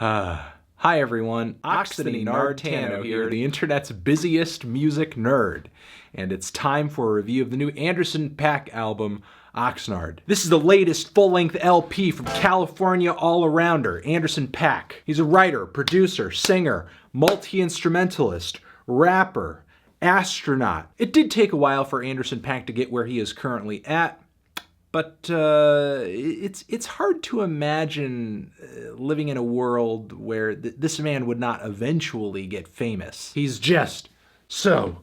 Hi everyone, Oxnard Tano here, the internet's busiest music nerd, and it's time for a review of the new Anderson .Paak album, Oxnard. This is the latest full-length LP from California all-arounder, Anderson .Paak. He's a writer, producer, singer, multi-instrumentalist, rapper, astronaut. It did take a while for Anderson .Paak to get where he is currently at, but it's hard to imagine living in a world where this man would not eventually get famous. He's just so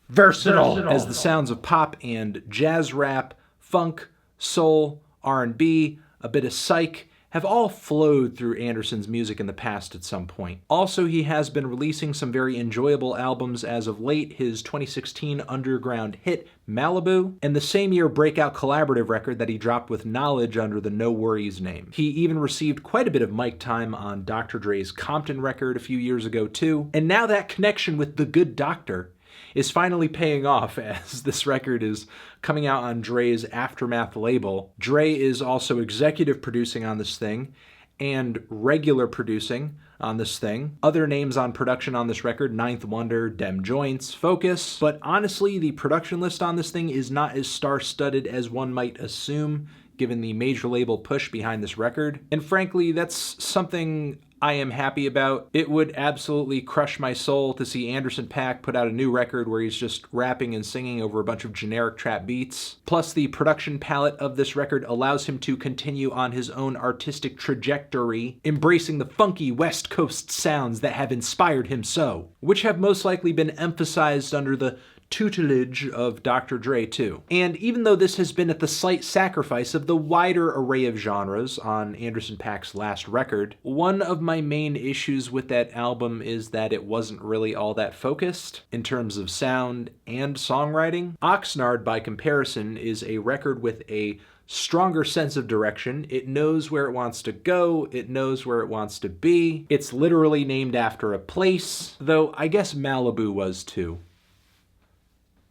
versatile. As the sounds of pop and jazz rap, funk, soul, R&B, a bit of psych, have all flowed through Anderson's music in the past at some point. Also, he has been releasing some very enjoyable albums as of late, his 2016 underground hit, Malibu, and the same year breakout collaborative record that he dropped with Knowledge under the No Worries name. He even received quite a bit of mic time on Dr. Dre's Compton record a few years ago too, and now that connection with The Good Doctor is finally paying off as this record is coming out on Dre's Aftermath label. Dre is also executive producing on this thing and regular producing on this thing. Other names on production on this record, Ninth Wonder, Dem Joints, Focus, but honestly the production list on this thing is not as star-studded as one might assume given the major label push behind this record. And frankly, that's something I am happy about. It would absolutely crush my soul to see Anderson .Paak put out a new record where he's just rapping and singing over a bunch of generic trap beats. Plus, the production palette of this record allows him to continue on his own artistic trajectory, embracing the funky West Coast sounds that have inspired him so, which have most likely been emphasized under the tutelage of Dr. Dre too. And even though this has been at the slight sacrifice of the wider array of genres on Anderson .Paak's last record, one of my main issues with that album is that it wasn't really all that focused in terms of sound and songwriting. Oxnard, by comparison, is a record with a stronger sense of direction. It knows where it wants to go, it knows where it wants to be. It's literally named after a place, though I guess Malibu was too.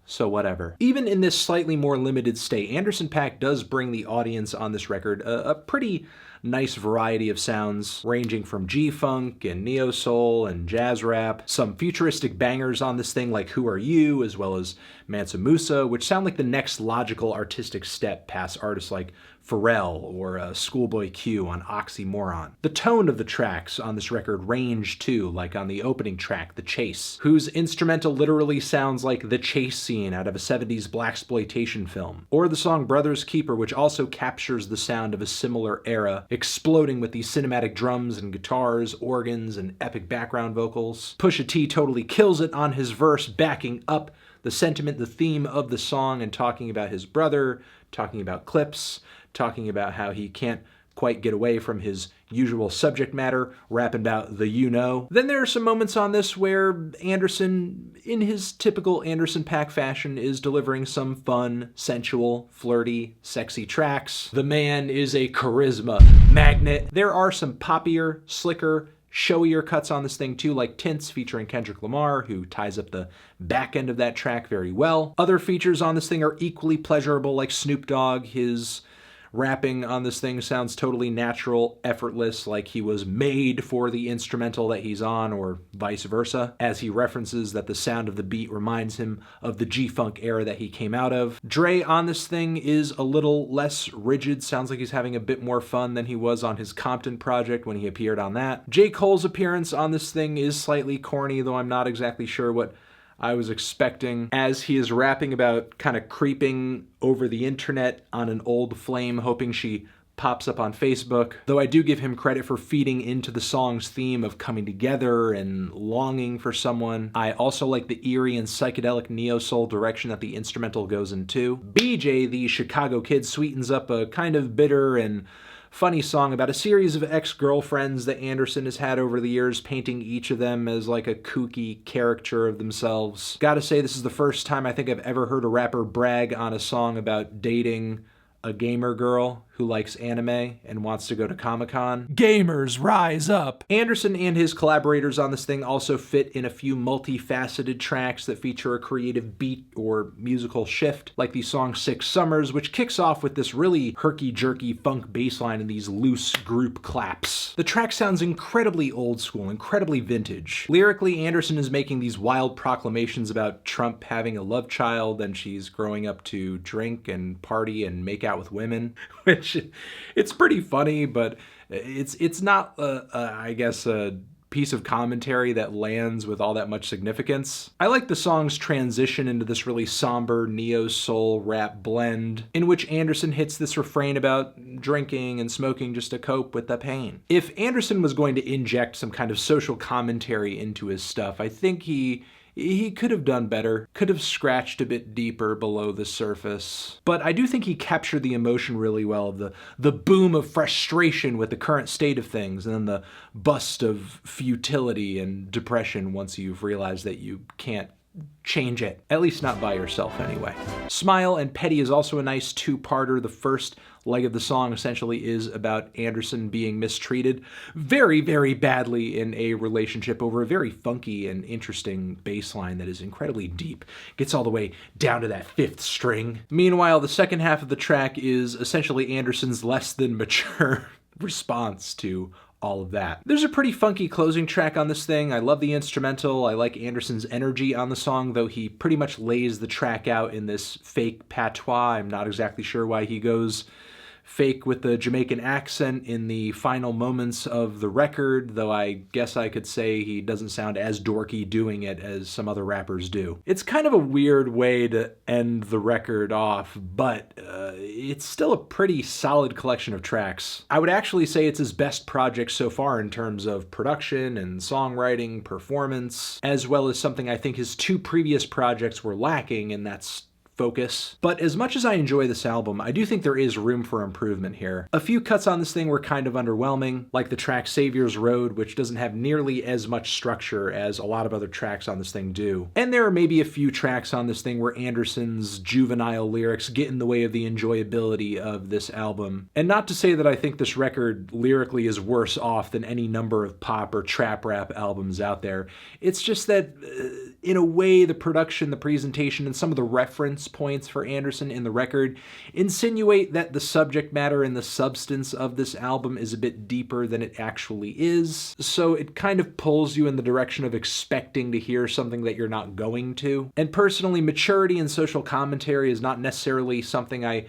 So whatever. Even in this slightly more limited state, Anderson .Paak does bring the audience on this record a pretty nice variety of sounds, ranging from G-funk and neo-soul and jazz rap, some futuristic bangers on this thing like Who Are You, as well as MANSA MUSA, which sound like the next logical artistic step past artists like Pharrell or Schoolboy Q on Oxymoron. The tone of the tracks on this record range too, like on the opening track, The Chase, whose instrumental literally sounds like the chase scene out of a 70s blaxploitation film, or the song Brother's Keeper, which also captures the sound of a similar era, exploding with these cinematic drums and guitars, organs, and epic background vocals. Pusha T totally kills it on his verse, backing up the sentiment, the theme of the song, and talking about his brother, talking about Clips, talking about how he can't quite get away from his usual subject matter, rapping about the you-know. Then there are some moments on this where Anderson, in his typical Anderson .Paak fashion, is delivering some fun, sensual, flirty, sexy tracks. The man is a charisma magnet. There are some poppier, slicker, showier cuts on this thing too, like TINTS featuring Kendrick Lamar, who ties up the back end of that track very well. Other features on this thing are equally pleasurable, like Snoop Dogg. His rapping on this thing sounds totally natural, effortless, like he was made for the instrumental that he's on, or vice versa, as he references that the sound of the beat reminds him of the G-funk era that he came out of. Dre on this thing is a little less rigid, sounds like he's having a bit more fun than he was on his Compton project when he appeared on that. J. Cole's appearance on this thing is slightly corny, though I'm not exactly sure what I was expecting, as he is rapping about kind of creeping over the internet on an old flame, hoping she pops up on Facebook. Though I do give him credit for feeding into the song's theme of coming together and longing for someone. I also like the eerie and psychedelic neo-soul direction that the instrumental goes into. BJ, the Chicago kid, sweetens up a kind of bitter and funny song about a series of ex-girlfriends that Anderson has had over the years, painting each of them as like a kooky caricature of themselves. Gotta say, this is the first time I think I've ever heard a rapper brag on a song about dating a gamer girl who likes anime and wants to go to Comic-Con. Gamers, rise up! Anderson and his collaborators on this thing also fit in a few multifaceted tracks that feature a creative beat or musical shift, like the song Six Summers, which kicks off with this really herky-jerky funk bass line and these loose group claps. The track sounds incredibly old school, incredibly vintage. Lyrically, Anderson is making these wild proclamations about Trump having a love child and she's growing up to drink and party and make out with women, which it's pretty funny, but it's not, I guess, a piece of commentary that lands with all that much significance. I like the song's transition into this really somber neo-soul rap blend, in which Anderson hits this refrain about drinking and smoking just to cope with the pain. If Anderson was going to inject some kind of social commentary into his stuff, I think he could have done better, could have scratched a bit deeper below the surface. But I do think he captured the emotion really well of the boom of frustration with the current state of things, and then the bust of futility and depression once you've realized that you can't change it. At least not by yourself anyway. Smile and Petty is also a nice two-parter. The first leg of the song essentially is about Anderson being mistreated very, very badly in a relationship over a very funky and interesting bass line that is incredibly deep. Gets all the way down to that fifth string. Meanwhile, the second half of the track is essentially Anderson's less than mature response to all of that. There's a pretty funky closing track on this thing. I love the instrumental. I like Anderson's energy on the song, though he pretty much lays the track out in this fake patois. I'm not exactly sure why he goes fake with the Jamaican accent in the final moments of the record, though I guess I could say he doesn't sound as dorky doing it as some other rappers do. It's kind of a weird way to end the record off, but it's still a pretty solid collection of tracks. I would actually say it's his best project so far in terms of production and songwriting, performance, as well as something I think his two previous projects were lacking, and that's focus. But as much as I enjoy this album, I do think there is room for improvement here. A few cuts on this thing were kind of underwhelming, like the track Savior's Road, which doesn't have nearly as much structure as a lot of other tracks on this thing do. And there are maybe a few tracks on this thing where Anderson's juvenile lyrics get in the way of the enjoyability of this album. And not to say that I think this record lyrically is worse off than any number of pop or trap rap albums out there. It's just that, in a way, the production, the presentation, and some of the reference points for Anderson in the record insinuate that the subject matter and the substance of this album is a bit deeper than it actually is, so it kind of pulls you in the direction of expecting to hear something that you're not going to. And personally, maturity and social commentary is not necessarily something I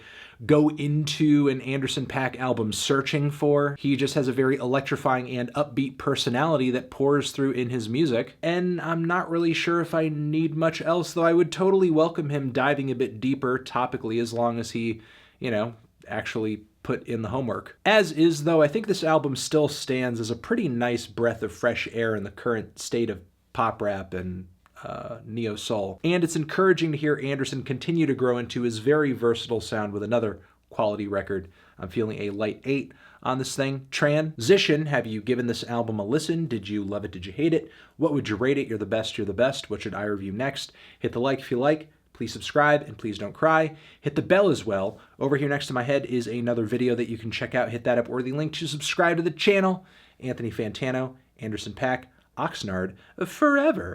go into an Anderson .Paak album searching for. He just has a very electrifying and upbeat personality that pours through in his music, and I'm not really sure if I need much else, though I would totally welcome him diving a bit deeper topically as long as he, actually put in the homework. As is, though, I think this album still stands as a pretty nice breath of fresh air in the current state of pop rap and neo-soul. And it's encouraging to hear Anderson continue to grow into his very versatile sound with another quality record. I'm feeling a light 8 on this thing. Transition, have you given this album a listen? Did you love it? Did you hate it? What would you rate it? You're the best, you're the best. What should I review next? Hit the like if you like. Please subscribe, and please don't cry. Hit the bell as well. Over here next to my head is another video that you can check out. Hit that up or the link to subscribe to the channel. Anthony Fantano, Anderson .Paak, Oxnard, forever.